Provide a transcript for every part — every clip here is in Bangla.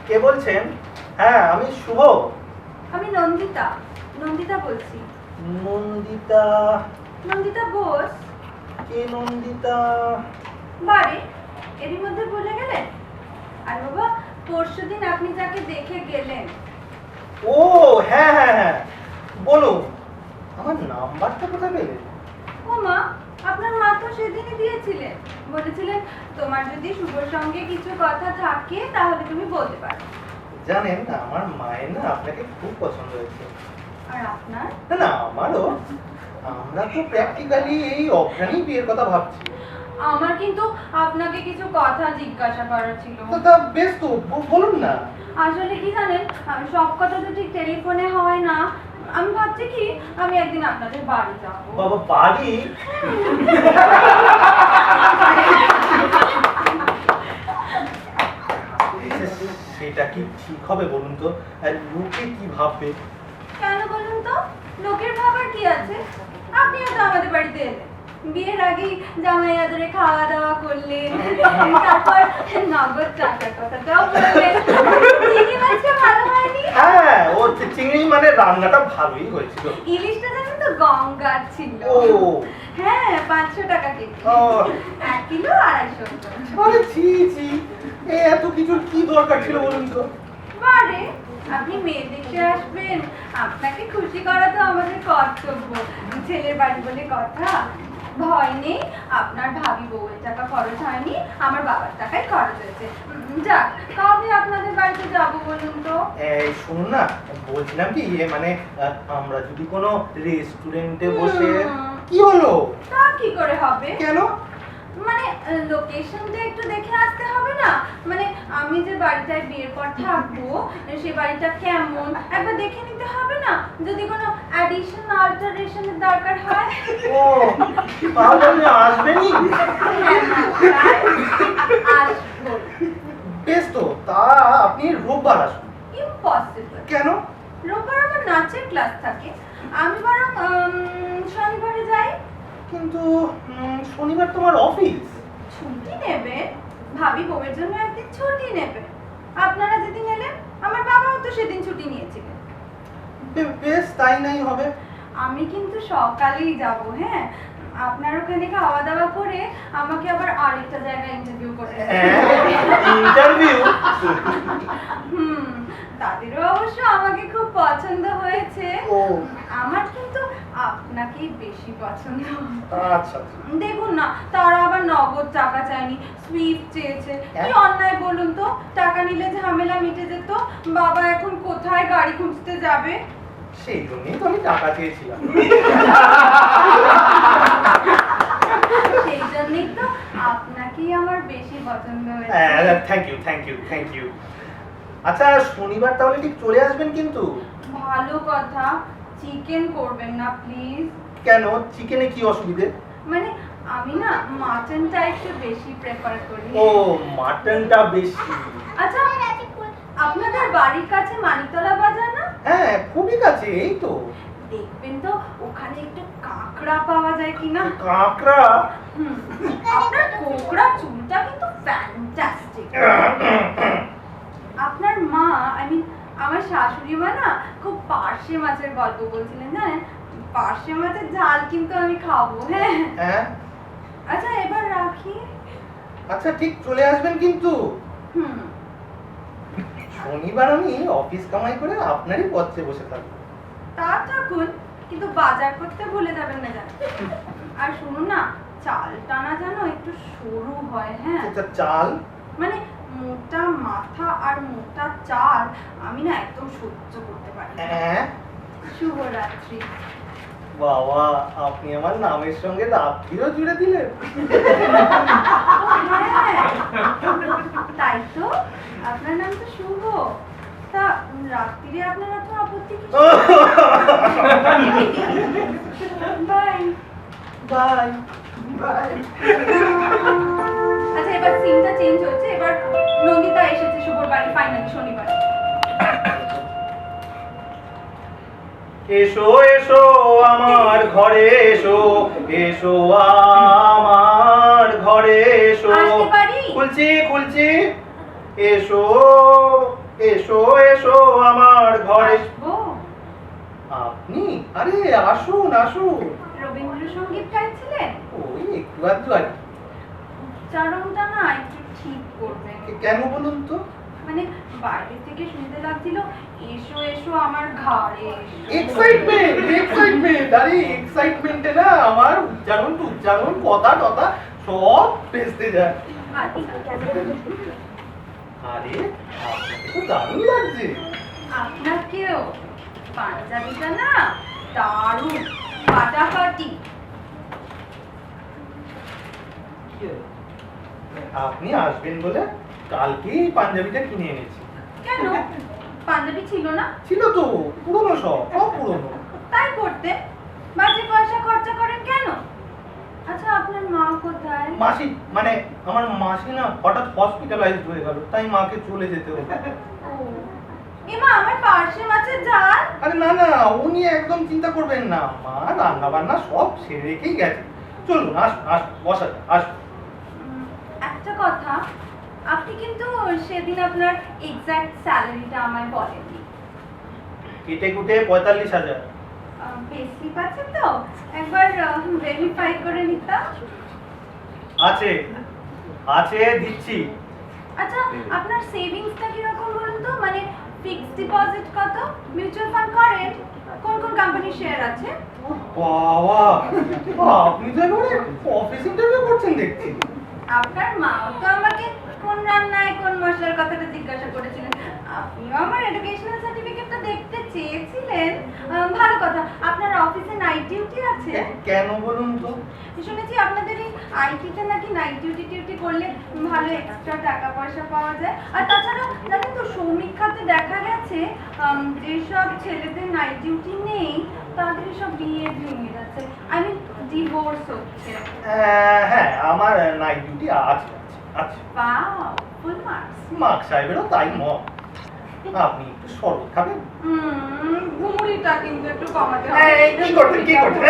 কে বলছেন? হ্যাঁ, আমি শুভ। আমি নন্দিতা। নন্দিতা বলছি। নন্দিতা? নন্দিতা বোস। কে নন্দিতা? বাড়ি এরই মধ্যে ভুলে গেলেন? আর বাবা, পরশুদিন আপনি যাকে দেখে গেলেন। ও হ্যাঁ হ্যাঁ হ্যাঁ, বলুন। আমার নাম্বারটা কোথায় পেলেন? ও মা, আপনার মা তো সেদিনই দিয়েছিলেন। বলেছিলেন তোমার যদি শুভর সঙ্গে কিছু কথা থাকে তাহলে তুমি বলতে পারো। জানেন না, আমার মায়ের না আপনাকে খুব পছন্দ হয়েছে। আর আপনার? না না, আমারও। আমরা তো প্র্যাকটিক্যালি এই অঘ্রাণী বিয়ের কথা ভাবছি। আমার কিন্তু আপনাকে কিছু কথা জিজ্ঞাসা করার ছিল। তো তা বেশ তো, বলুন না। আসলে কি জানেন, সব কথা তো ঠিক টেলিফোনে হয় না। আমি ভাবছি কি আমি একদিন আপনাদের বাড়ি যাব। বাবা, বাড়ি? সেটা কি ঠিক হবে বলুন তো? লোকে কি ভাববে? কেন বলুন তো? লোকের ভাবার কি আছে? আপনিও তো আমাদের বাড়িতে এলেন, বিয়ের আগেই জামাই আদরে খাওয়া দাওয়া করলেন, তারপর নগদ টাকার কথাটাও বললেন। চিংড়ি মাছটা ভালো হয়নি? হ্যাঁ, ও চিংড়ি মানে রান্নাটা ভালোই হয়েছিল। ইলিশটা জানেন তো গঙ্গার ছিল। ও হ্যাঁ, 500 টাকা কেজি। ও 1 কিলো 250। আরে ছি ছি, এত কিছুর কি দরকার ছিল বলুন তো? বারে, আপনি মেয়ে দেখতে আসবেন, আপনাকে খুশি করা তো আমাদের কর্তব্য। ছেলের বাড়ি বলে কথা। ভয় নেই, আপনার ভাবি বউয়ের টাকা খরচ হয়নি, আমার বাবার টাকাই খরচ হয়েছে। যাক, কবে আপনাদের বাড়িতে যাব বলুন তো? এই শুনুন না, বলছিলাম কি মানে আমরা যদি কোনো রেস্টুরেন্টে বসে। কি হলো? তা কি করে হবে? কেন? মানে লোকেশনটা একটু দেখে আসতে হবে না? মানে আমি যে বাড়িটায় বিয়ের পর থাকবো সেই বাড়িটা কেমন একবার দেখে নিতে হবে না? যদি কোনো অ্যাডিশন অল্টারেশনের দরকার হয়। ও, তাহলে আপনি আসবেনই? আসবো। বেশ তো, তা আপনি রোববার আসুন। ইম্পসিবল। কেন? রোববার আমার নাচের ক্লাস থাকে। আমি বরং শনিবারে যাই। কিন্তু শনিবার তোমার অফিস। ছুটি নেবে? ভাবি বউয়ের জন্য একদিন ছুটি নেবে। আপনারা যেদিন এলেন আমার বাবাও তো সেদিন ছুটি নিয়েছিলেন। বেশ, তাই নাই হবে। আমি কিন্তু সকালেই যাব। হ্যাঁ, আপনার ওখানে খাওয়া দাওয়া করে আমাকে আবার আরেকটা জায়গায় ইন্টারভিউ করতে হবে। ইন্টারভিউ? তাদেরও অবশ্য আমাকে খুব পছন্দ হয়েছে। ও, আমার কিন্তু আপনাকেই বেশি পছন্দ। আচ্ছা। দেখুন না, তারা আবার নগদ টাকা চায়নি, সুইফট চেয়েছে। কি অন্যায় বলুন তো? টাকা নিলে ঝামেলা মিটে যেত। বাবা এখন কোথায় গাড়ি খুঁজতে যাবে? সেই জন্যই তো আমি টাকা চেয়েছিলাম। সেই জন্যই তো আপনাকেই আমার বেশি পছন্দ হয়েছে। Thank you. আচ্ছা, শনিবার তাহলে ঠিক চলে আসবেন কিন্তু। ভালো কথা। চিকেন করবেন না প্লিজ? কেন, চিকেনে কি অসুবিধে? মানে আমি না মাটনটা একটু বেশি প্রেফার করি। ও, মাটনটা বেশি। আচ্ছা, আপনাদের বাড়ির কাছে মানিকতলা বাজার না? হ্যাঁ, খুবই কাছে, এই তো। দেখবেন তো ওখানে একটু কাঁকড়া পাওয়া যায় কিনা। কাঁকড়া? আপনার কোকড়া চুলটা কিন্তু ফ্যান্টাস্টিক। আপনার মা, আমার শাশুড়ি মা না খুব পার্শে মাছের গল্প বলছিলেন জানেন। পার্শে মাছের ঝাল কিন্তু আমি খাবো। হ্যাঁ। আচ্ছা, এবার রাখি। আচ্ছা, ঠিক চলে আসবেন কিন্তু। শনিবার আমি অফিস কামাই করে আপনারই পথে বসে থাকবো। তা থাকুন, কিন্তু বাজার করতে ভুলে যাবেন না জানেন। আর শুনুন না, চালটা না জানো একটু সরু হয়। হ্যাঁ, আচ্ছা, চাল মানে মোটা মাথা আর মোটা চাল আমি না একদম সহ্য করতে পারি না। শুভরাত্রি। বাবা, আপনি আমার নামের সঙ্গে রাত্রিও জুড়ে দিলেন। হ্যাঁ, তাই তো, আপনার নাম তো শুভ। তা রাত্রিরে আপনার এত আপত্তি কি? Bye bye. আচ্ছা, এবার সিনটা চেঞ্জ হচ্ছে। এবার নন্দিতা এসেছে শুভর বাড়ি ফাইনালি শনিবার। এসো এসো আমার ঘরে এসো, এসো আমার ঘরে এসো। আসতে পারি? খুলছি। এসো। এসো এসো আমার ঘরে। আসবো? আপনি? আরে আসুন আসুন। রবীন্দ্রসঙ্গীত গাইছিলেন? ওই একটু আধটু আর কি। উচ্চারণটা না একটু ঠিক করবেন। কেন বলুন তো? মানে বাইরে থেকে শুনতে লাগছিল এসো এসো আমার ঘরে এসো। এক্সাইটমেন্ট এক্সাইটমেন্ট, আরে এক্সাইটমেন্টে না আমার উচ্চারণ কথা টথা সব ভেস্তে যায়। আচ্ছা, আরে আপনাকে তো দারুণ লাগছে। আপনাকেও। পাঞ্জাবিটা না দারুণ ফাটাফাটি। আপনি আসবেন বলে কালকেই পাঞ্জাবিটা কিনে এনেছি। কেন পাঞ্জাবি ছিল না? ছিল তো, পুরনো সব পুরনো। তাই করতে বাজে পয়সা খরচা করেন কেন? আচ্ছা আপনার মা কোথায়? মাসি মানে আমার মাসি না হঠাৎ হসপিটালাইজড হয়ে গেল, তাই মাকে চলে যেতে হলো। ও এমা আমার পার্শে মাছের ঝাল। আরে না না, ও নিয়ে একদম চিন্তা করবেন না, মা রান্না বান্না সব সেরে রেখেই গেছে। চলুন আসুন বসা যাক, আসুন। একটা কথা, আপনি কিন্তু সেদিন আপনার এক্সাক্ট স্যালারিটা আমায় বলেননি। কেটে কুটে 45,000। বেশি পাচ্ছেন তো? একবার ভেরিফাই করে নিতাম। আছে আছে দিচ্ছি। আচ্ছা আপনার সেভিংসটা কিরকম বলুন তো? মানে ফিক্সড ডিপোজিট কত? মিউচুয়াল ফান্ড করেন? কোন কোন কোম্পানির শেয়ার আছে? বাবা, আপনি তো একেবারে অফিস ইন্টারভিউ করছেন দেখছি। আপনার মাও তো আমাকে কোন রান্নায় কোন মশলার কথাটা জিজ্ঞাসা করেছিলেন। আপনিও আমার এডুকেশনাল সার্টিফিকেটটা দেখতে চেয়েছিলেন। ভালো কথা, আপনার অফিসে নাইট ডিউটি আছে? কেন বলুন তো? শুনেছি আপনাদের এই আইটিতে নাকি নাইট ডিউটি করলে ভালো এক্সট্রা টাকা পয়সা পাওয়া যায়। আর তাছাড়া জানেন তো সমীক্ষাতে দেখা গেছে যেসব ছেলেদের নাইট ডিউটি নেই তাদের সব বিয়ে ভেঙে যাচ্ছে, আই মিন ডিভোর্স হচ্ছে। হ্যাঁ আমার নাইট ডিউটি আছে আছে। Wow, full marks. মার্ক সাহেবেরও তাই মত। আপনি একটু শরবত খাবেন? ঘুমুরিটা কিন্তু একটু কমাতে হবে। কি করছেন কি করছেন?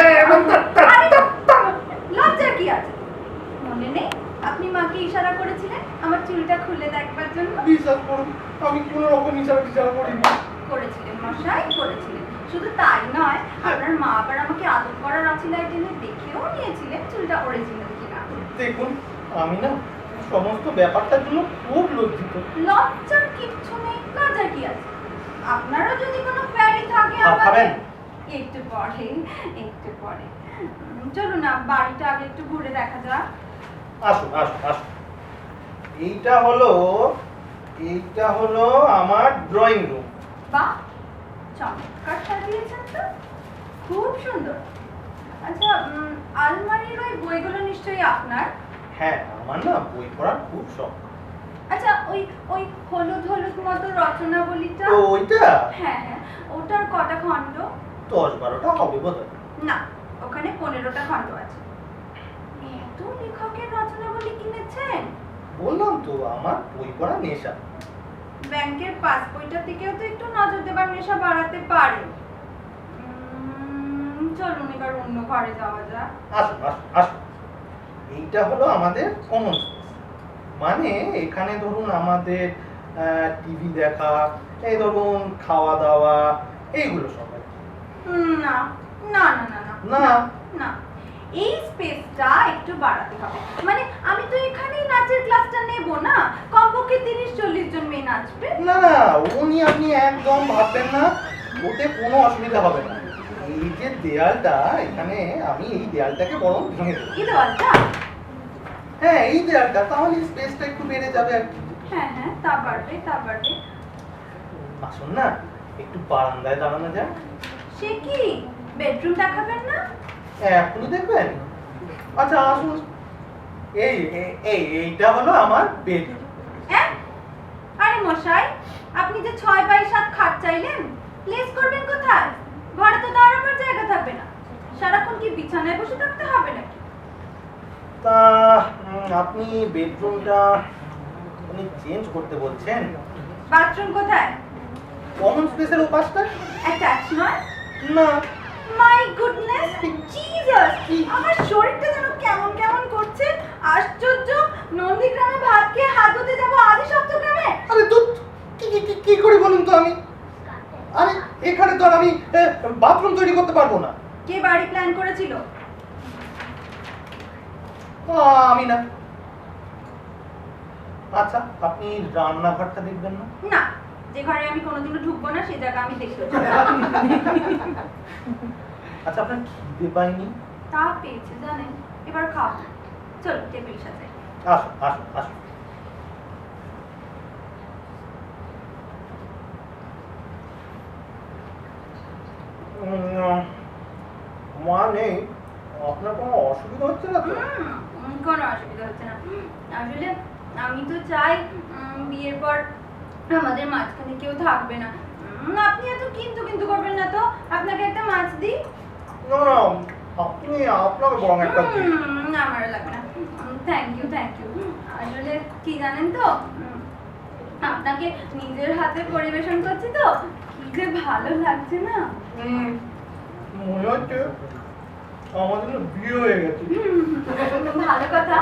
লজ্জার কি আছে? মনে নেই আপনি মাকে ইশারা করেছিলেন আমার চুলটা খুলে দেখবার জন্য? বিশ্বাস করুন আমি কোনো রকম ইশারা করিনি। করেছিলেন মশাই, করেছিলেন। শুধু তাই নয়, আপনার মা আবার আমাকে আদর করার অছিলায় টেনে দেখেও নিয়েছিলেন চুলটা অরিজিনাল কিনা। দেখুন আমি না সমস্ত ব্যাপারটার জন্য খুব লজ্জিত। লজ্জার কিচ্ছু নেই, লজ্জার কি আছে? আপনারও যদি কোনো কোয়ারি থাকে খাবেন? একটু পরে একটু পরে। চলুন না বাড়িটা আগে একটু ঘুরে দেখা যাক। আসুন আসুন আসুন। এইটা হলো আমার ড্রয়িং রুম। বাহ, চমৎকার সাজিয়েছেন তো, খুব সুন্দর। আচ্ছা আলমারির ওই বইগুলো নিশ্চয়ই আপনার? হ্যাঁ আমার না বই পড়ার খুব শখ। আচ্ছা ওই ওই হলুদ হলুদ মতো রচনাবলীটা? তো ওইটা হ্যাঁ হ্যাঁ, ওটার কটা খণ্ড? 10-12টা হবে বোধহয়। না, ওখানে 15টা খণ্ড আছে। এত লেখকের রচনাবলী কিনেছেন? বললাম তো আমার বই পড়া নেশা। ব্যাংকের পাস বইটার দিকেও তো একটু নজর দেবার নেশা বাড়াতে পারে। চলুন এবার অন্য ঘরে যাওয়া যাক। আসুন আসুন আসুন। এইটা হলো আমাদের কমন স্পেস। মানে এখানে ধরুন আমাদের টিভি দেখা, এই ধরুন খাওয়া দাওয়া, এইগুলো সব আর কি। না না না না না না না, এই স্পেসটা একটু বাড়াতে হবে। মানে আমি তো এখানেই নাচের ক্লাসটা নেব না, কমপক্ষে 30-40 জন মেয়ে নাচবে। না না, ও নিয়ে আপনি একদম ভাববেন না, ওতে কোনো অসুবিধা হবে না। এই যে দেয়ালটা এখানে, আমি এই দেয়ালটাকে বরং ভেঙে দেবো। কি দেওয়ালটা? হ্যাঁ এই দেয়ালটা, তাহলে স্পেসটা একটু বেড়ে যাবে আর কি। হ্যাঁ হ্যাঁ, তা বাড়বে তা বাড়বে। আসুন না একটু বারান্দায় দাঁড়ানো যায়। সে কি বেডরুম দেখাবেন না? এখনই দেখবেন? আচ্ছা আসুন। এইটা হলো আমার বেডরুম। হ্যাঁ, আরে মশাই, আপনি যে 6x7 খাট চাইলেন, প্লেস করবেন কোথায়? ঘরে তো দাঁড়াবার জায়গা থাকবে না। সারাক্ষণ কি বিছানায় বসে থাকতে হবে নাকি? তা আপনি বেডরুমটা চেঞ্জ করতে বলছেন? বাথরুম কোথায়? কমন স্পেসের ওপাশটা? অ্যাটাচ নয়? না। মাই গুডনেস, জিসাস, আমার শরীরটা যেন কেমন কেমন করছে। আশ্চর্য, নন্দীগ্রামে ভাত খেয়ে হাত ধুতে যাবো আদি সপ্তগ্রামে। আরে তো কি আমি আরে এখানে তো আর আমি বাথরুম তৈরি করতে পারবো না। কে বাড়ি প্ল্যান করেছিল? আমি না। আচ্ছা, আপনি রান্নাঘরটা দেখবেন না? না, যে ঘরে আমি কোনোদিনও ঢুকবো না সেই জায়গা আমি দেখতে আচ্ছা, আপনার খিদে পাইনি? তা পেয়েছে জানেন, এবার খাবো। চলো টেবিল সাথে। আসুন আসুন আসুন। মানে আপনার কোনো অসুবিধা হচ্ছে না তো? কোনো অসুবিধা হচ্ছে না। আসলে আমি তো চাই বিয়ের পর আমাদের মাঝখানে কেউ থাকবে না। আপনি এত কিন্তু কিন্তু করবেন না তো। আপনাকে একটা মাছ দিই? না না, আপনি আপনাকে বরং একটা দিন। আমার লাগবে না। Thank you thank you. আসলে কি জানেন তো, আপনাকে নিজের হাতে পরিবেশন করছি তো কি যে ভালো লাগছে না। মনে হচ্ছে আমাদের না বিয়ে হয়ে গেছে। ভালো কথা।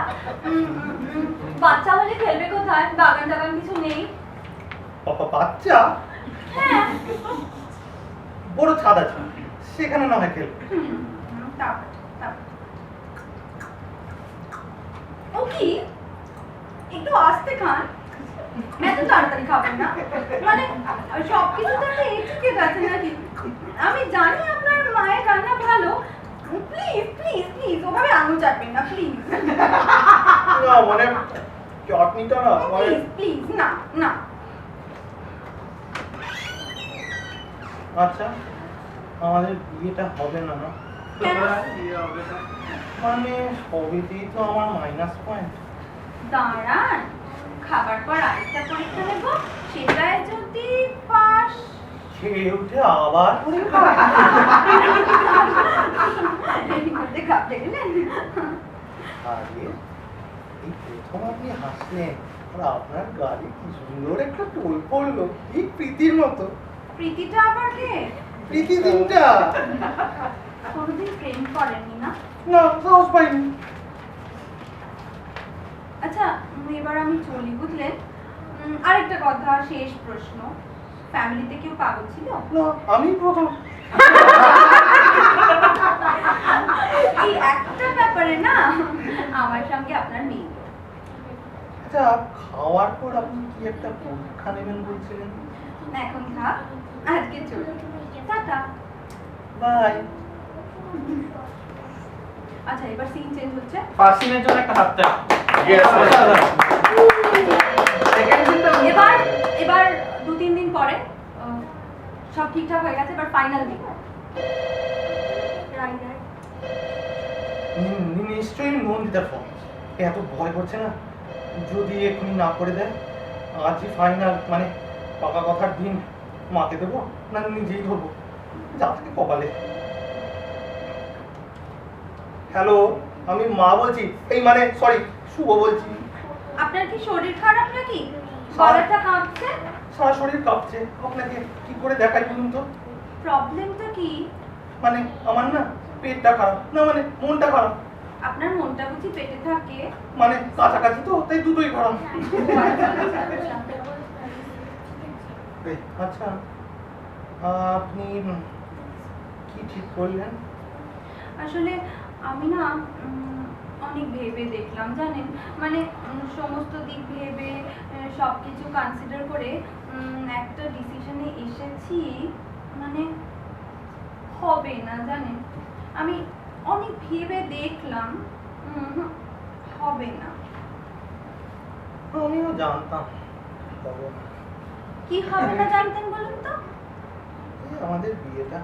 বাচ্চা হলে খেলবে কোথায়? বাগান টাগান কিছু নেই? বাচ্চা? হ্যাঁ, বড় ছাদ আছে, সেখানে না হয় খেলবে। ও কি একটু আস্তে খান, এত তাড়াতাড়ি খাবেন না। মানে সবকিছু তো একটা এটিকেট আছে নাকি? আমি জানি আপনার মায়ের রান্না ভালো, প্লিজ প্লিজ প্লিজ ওভাবে আঙুল চাটবেন না প্লিজ। না মানে চাটনিটা না মানে প্লিজ প্লিজ না না। আচ্ছা, আমাদের বিয়েটা হবে না না? কেন? মানে সবেতেই তো আমার মাইনাস পয়েন্ট। দাঁড়ান, খাবার পর আরেকটা পরীক্ষা নেব, সেটায় যদি পাস। সে উঠে আবার পরীক্ষা? করতে ঘাবড়ে গেলেন? আরে এই প্রথম আপনি হাসলেন, আর আপনার গাড়ি কি সুন্দর একটা টোল পড়লো, কি প্রীতির মতো। প্রীতিটা আবার কে? প্রীতি দিনটা কোনোদিন প্রেম করেননি না? না, সাহস পাইনি। আচ্ছা, এবার আমি চলি বুঝলেন। আরেকটা কথা, শেষ প্রশ্ন, ফ্যামিলিতে কেউ পাগল ছিল? না, আমি প্রথম। এই একটা ব্যাপারে না আমার সঙ্গে আপনার মিল। আচ্ছা, খাওয়ার পর আপনি কি একটা পরীক্ষা নেবেন বলছিলেন? এখন খা, আজকে চলি, টাটা। বাই। আচ্ছা, এবার সিন চেঞ্জ হচ্ছে। ফার্স্ট সিনের জন্য একটা হাত চাই। এবার এবার 2-3 দিন পরে সব ঠিকঠাক হয়ে গেছে, এবার ফাইনাল দিন। নিশ্চয়ই নন্দিতার ফোন। এত ভয় করছে না, যদি এক্ষুনি না করে দেয়। আজই ফাইনাল, মানে পাকা কথার দিন। মাকে দেবো না নিজেই ধরবো, যা থেকে কপালে। হ্যালো, আমি মা বলছি, এই মানে সরি শুভ বলছি। আপনার কি শরীর খারাপ নাকি? গলাটা কাঁপছে? সারা শরীর কাঁপছে। আপনাকে কি করে দেখাই বলুন তো? প্রবলেমটা কি? মানে আমার না পেটটা খারাপ, না মানে মনটা খারাপ। আপনার মনটা বুঝি পেটে থাকে? মানে কাছাকাছি তো, তাই দুটোই খারাপ। আচ্ছা, আপনি কি ঠিক করলেন? আসলে আমি না অনেক ভেবে দেখলাম জানেন, মানে সমস্ত দিক ভেবে সবকিছু কনসিডার করে একটা ডিসিশনে এসেছি, মানে হবে না জানেন। আমি অনেক ভেবে দেখলাম, হবে না। আমিও জানতাম হবে না। কি হবে না জানতেন বলুন তো? এই আমাদের বিয়েটা।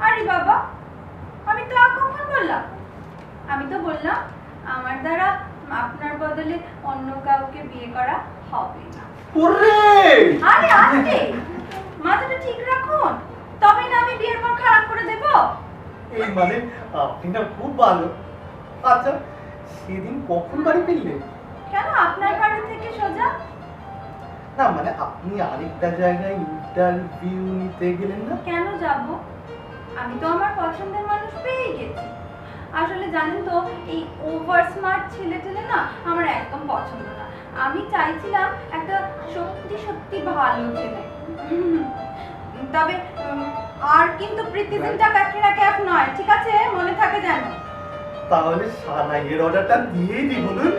আরে বাবা, আমি তা কখন বললাম? আমি তো বললাম আমার দ্বারা আপনার বদলে অন্য কাউকে বিয়ে করা হবে না। ওরে আরে আস্তে, মাথাটা ঠিক রাখুন, তবে না আমি বিয়ের পর খারাপ করে দেব। এই মানে আপনি না খুব ভালো। আচ্ছা, সেদিন কখন বাড়ি ফিরলেন? কেন আপনার বাড়ি থেকে সোজা? না মানে আপনি আরেকটা জায়গায় ইন্টারভিউ নিতে গেলেন না? কেন যাব? আমি তো আমার পছন্দের মানুষ পেয়ে গেছি। আসলে জানেন তো, এই ওভার স্মার্ট ছেলে টেলে না আমার একদম পছন্দ না। আমি চাইছিলাম একটা সত্যি সত্যি ভালো ছেলে। তবে আর কিন্তু প্রীতিজিনটা ক্যাটরিনা ক্যাফ নয়, ঠিক আছে? মনে থাকে যেন। তাহলে সানাইয়ের অর্ডারটা দিয়েই দিই বলুন।